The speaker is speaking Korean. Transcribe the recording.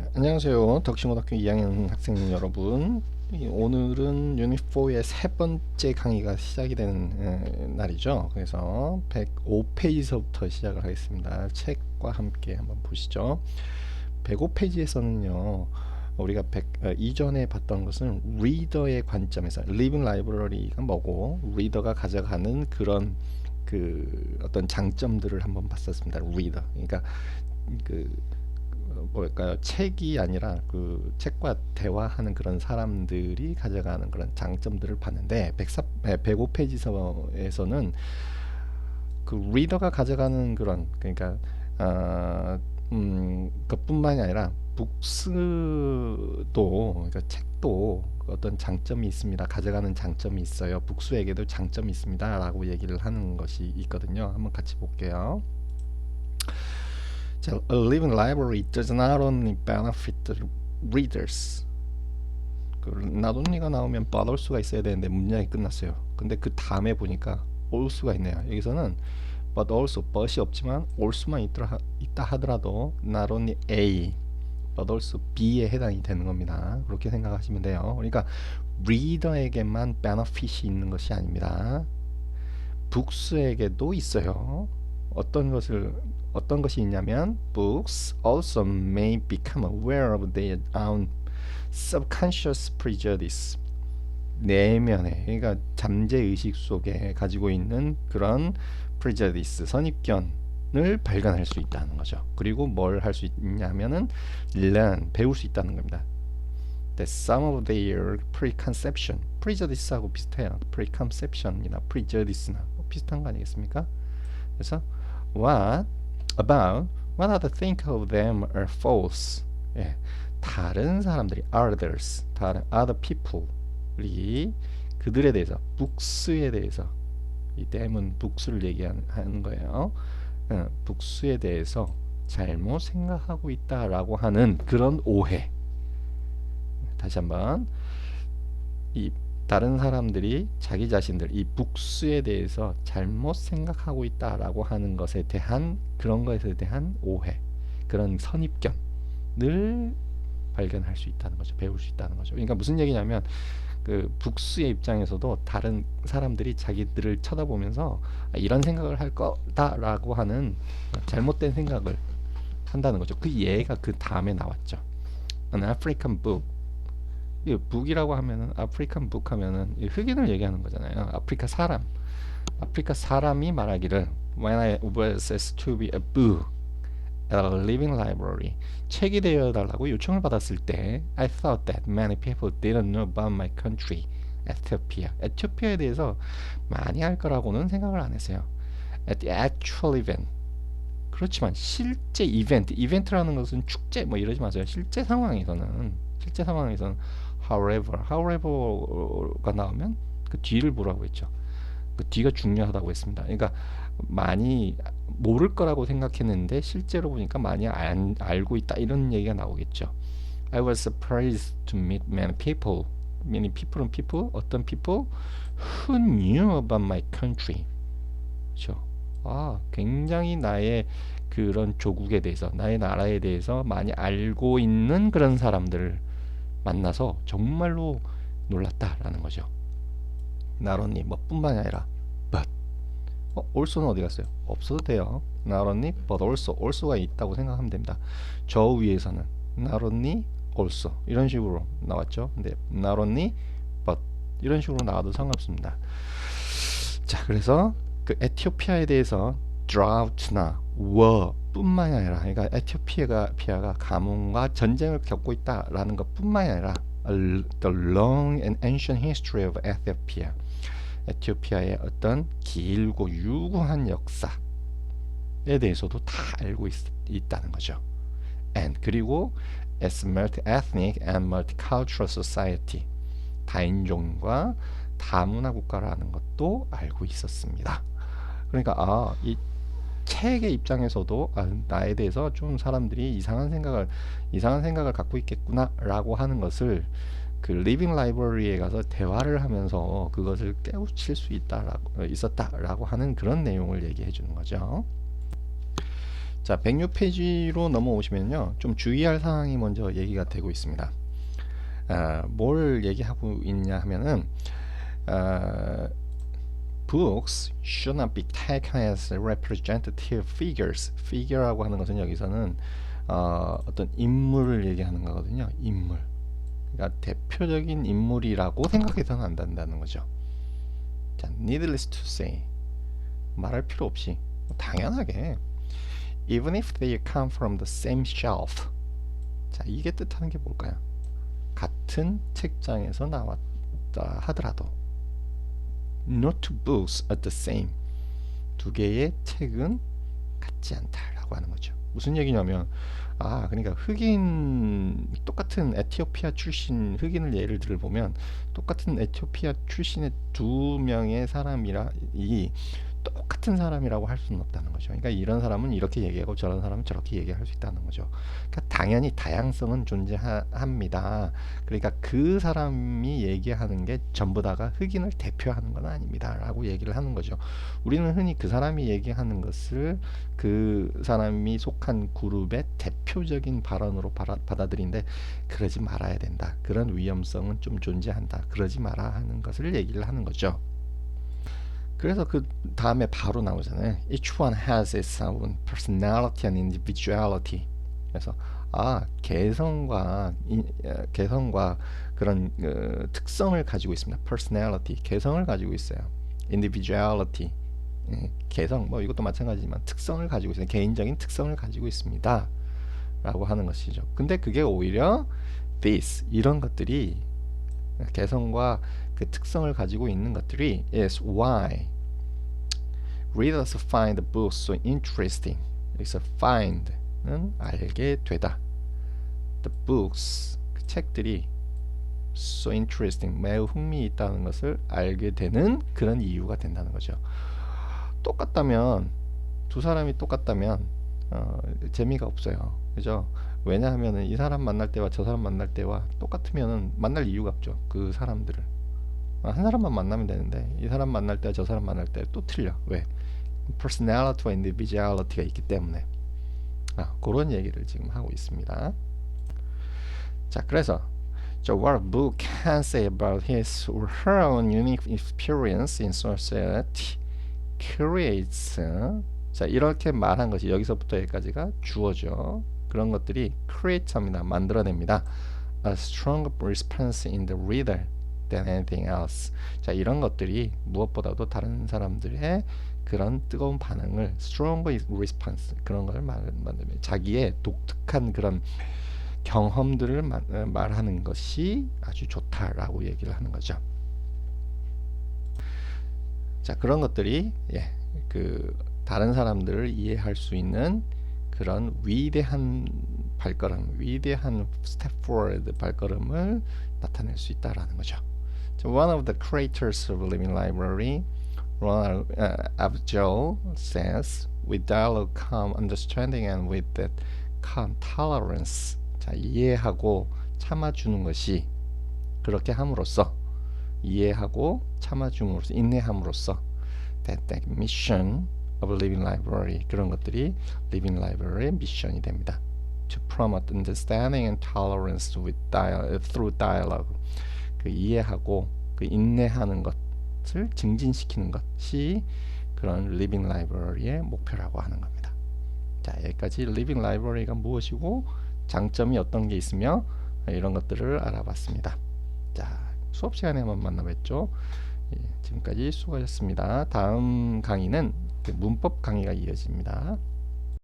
안녕하세요. 덕심고등학교 2학년 학생 여러분. 오늘은 유닛 4의 세 번째 강의가 시작이 되는 날이죠. 그래서 105페이지서부터 시작을 하겠습니다. 책과 함께 한번 보시죠. 105페이지에서는요. 우리가 이전에 봤던 것은 리더의 관점에서 리빙 라이브러리가 뭐고 리더가 가져가는 그런 그 어떤 장점들을 한번 봤었습니다. 리더. 그러니까 그 뭘까요? 책이 아니라 그 책과 대화하는 그런 사람들이 가져가는 그런 장점들을 봤는데 105페이지에서는 그 리더가 가져가는 그런 그러니까 그뿐만이 아니라 북스도 그러니까 책도 어떤 장점이 있습니다. 가져가는 장점이 있어요. 북수에게도 장점이 있습니다. 라고 얘기를 하는 것이 있거든요. 한번 같이 볼게요. 자, a living library does not only benefit the readers. 그 not only가 나오면 but also가 있어야 되는데 문장이 끝났어요. 근데 그 다음에 보니까 also가 있네요. 여기서는 but also but이 없지만 also만 있다 하더라도 not only A but also B에 해당이 되는 겁니다. 그렇게 생각하시면 돼요. 그러니까 리더에게만 benefit이 있는 것이 아닙니다. 북스에게도 있어요. 어떤 것이 있냐면 books also may become aware of their own subconscious prejudice. 내면에 그러니까 잠재의식 속에 가지고 있는 그런 prejudice 선입견을 발견할 수 있다는 거죠. 그리고 뭘 할 수 있냐면은 learn 배울 수 있다는 겁니다. That some of their preconception prejudice하고 비슷해요. preconception이나 prejudice나 비슷한 거 아니겠습니까? 그래서 what others think of them are false. 예, 다른 사람들이 others, 다른 other people이 그들에 대해서 북스에 대해서 이 댐은 북스를 얘기하는 거예요. 북스에 대해서 잘못 생각하고 있다라고 하는 그런 오해. 다시 한번 이 다른 사람들이 자기 자신들 이 북수에 대해서 잘못 생각하고 있다라고 하는 것에 대한 그런 것에 대한 오해, 그런 선입견을 발견할 수 있다는 거죠. 배울 수 있다는 거죠. 그러니까 무슨 얘기냐면 그 북수의 입장에서도 다른 사람들이 자기들을 쳐다보면서 이런 생각을 할 거다라고 하는 잘못된 생각을 한다는 거죠. 그 예가 그 다음에 나왔죠. An African book. 이 북이라고 하면은 아프리칸 북 하면은 흑인을 얘기하는 거잖아요. 아프리카 사람이 말하기를 When I was asked to be a book at a living library 책이 되어 달라고 요청을 받았을 때 I thought that many people didn't know about my country, Ethiopia. 에티오피아에 대해서 많이 알 거라고는 생각을 안 했어요. At the actual event. 그렇지만 실제 이벤트라는 것은 축제 뭐 이러지 마세요. 실제 상황에서는 however가 나오면 그 뒤를 보라고 했죠. 그 뒤가 중요하다고 했습니다. 그러니까 많이 모를 거라고 생각했는데 실제로 보니까 많이 알고 있다 이런 얘기가 나오겠죠. I was surprised to meet many people. Many people은 people 어떤 people who knew about my country. 그렇죠. 굉장히 나의 그런 조국에 대해서 나의 나라에 대해서 많이 알고 있는 그런 사람들을 만나서 정말로 놀랐다라는 거죠. Not only 뭐 뿐만이 아니라 but also는 어디 갔어요? 없어도 돼요. Not only but also가 있다고 생각하면 됩니다. 저 위에서는 not only also 이런 식으로 나왔죠. 근데 not only but 이런 식으로 나와도 상관없습니다. 자, 그래서 그 에티오피아에 대해서 drought나 war 뿐만이 아니라 그러니까 에티오피아가 가뭄과 전쟁을 겪고 있다라는 것 뿐만이 아니라 the long and ancient history of Ethiopia 에티오피아의 어떤 길고 유구한 역사에 대해서도 다 알고 있다는 거죠. And 그리고 as multi-ethnic and multicultural society 다인종과 다문화 국가라는 것도 알고 있었습니다. 그러니까 이 책의 입장에서도 나에 대해서 좀 사람들이 이상한 생각을 갖고 있겠구나라고 하는 것을 그 리빙 라이브러리에 가서 대화를 하면서 그것을 깨우칠 수 있었다라고 하는 그런 내용을 얘기해 주는 거죠. 자, 106페이지로 넘어오시면요. 좀 주의할 사항이 먼저 얘기가 되고 있습니다. 뭘 얘기하고 있냐 하면은 books should not be taken as representative figures. figure라고 하는 것은 여기서는 어떤 인물을 얘기하는 거거든요. 인물. 그러니까 대표적인 인물이라고 생각해서는 안 된다는 거죠. 자, needless to say. 말할 필요 없이 당연하게 even if they come from the same shelf. 자, 이게 뜻하는 게 뭘까요? 같은 책장에서 나왔다 하더라도 no two books are the same. 두 개의 책은 같지 않다라고 하는 거죠. 무슨 얘기냐면 그러니까 흑인 똑같은 에티오피아 출신 흑인을 예를 들어보면 똑같은 에티오피아 출신의 두 명의 사람이라 이 똑같은 사람이라고 할 수는 없다는 거죠. 그러니까 이런 사람은 이렇게 얘기하고 저런 사람은 저렇게 얘기할 수 있다는 거죠. 그러니까 당연히 다양성은 존재합니다. 그러니까 그 사람이 얘기하는 게 전부 다가 흑인을 대표하는 건 아닙니다 라고 얘기를 하는 거죠. 우리는 흔히 그 사람이 얘기하는 것을 그 사람이 속한 그룹의 대표적인 발언으로 받아들이는데 그러지 말아야 된다. 그런 위험성은 좀 존재한다. 그러지 마라 하는 것을 얘기를 하는 거죠. 그래서 그 다음에 바로 나오잖아요. Each one has its own personality and individuality. 그래서 개성과 그런 특성을 가지고 있습니다. personality, 개성을 가지고 있어요. individuality, 개성, 뭐 이것도 마찬가지지만 특성을 가지고 있어요. 개인적인 특성을 가지고 있습니다. 라고 하는 것이죠. 근데 그게 오히려 this, 이런 것들이 개성과 그 특성을 가지고 있는 것들이 is why readers find the book so interesting. 여기서 find는 알게 되다. The books, 그 책들이 so interesting, 매우 흥미있다는 것을 알게 되는 그런 이유가 된다는 거죠. 똑같다면 두 사람이 똑같다면 재미가 없어요. 그죠? 왜냐하면 이 사람 만날 때와 저 사람 만날 때와 똑같으면 만날 이유가 없죠. 그 사람들을 한 사람만 만나면 되는데 이 사람 만날 때와 저 사람 만날 때 또 틀려. 왜? personality와 individuality가 있기 때문에. 그런 얘기를 지금 하고 있습니다. 자, 그래서 what a book can say about his or her own unique experience in society creates. 자, 이렇게 말한 것이 여기서부터 여기까지가 주어죠. 그런 것들이 create합니다. 만들어냅니다. A strong response in the reader than anything else. 자, 이런 것들이 무엇보다도 다른 사람들의 그런 뜨거운 반응을 strong response, 그런 걸 만들면 자기의 독특한 그런 경험들을 말하는 것이 아주 좋다라고 얘기를 하는 거죠. 자, 그런 것들이 그 다른 사람들을 이해할 수 있는 그런 위대한 발걸음, 위대한 step forward 발걸음을 나타낼 수 있다라는 거죠. One of the creators of Living Library, Ronald Abjol, says, with dialogue come understanding and with that come tolerance. 자, 이해하고 참아주는 것이 그렇게 함으로써 이해하고 참아줌으로써 인내함으로써 that mission of Living Library, 그런 것들이 Living Library의 미션이 됩니다. To promote understanding and tolerance with through dialogue. 그 이해하고 그 인내하는 것을 증진시키는 것이 그런 Living Library의 목표라고 하는 겁니다. 자, 여기까지 Living Library가 무엇이고 장점이 어떤 게 있으며 이런 것들을 알아봤습니다. 자, 수업 시간에 한번 만나뵙죠. 지금까지 수고하셨습니다. 다음 강의는 문법 강의가 이어집니다.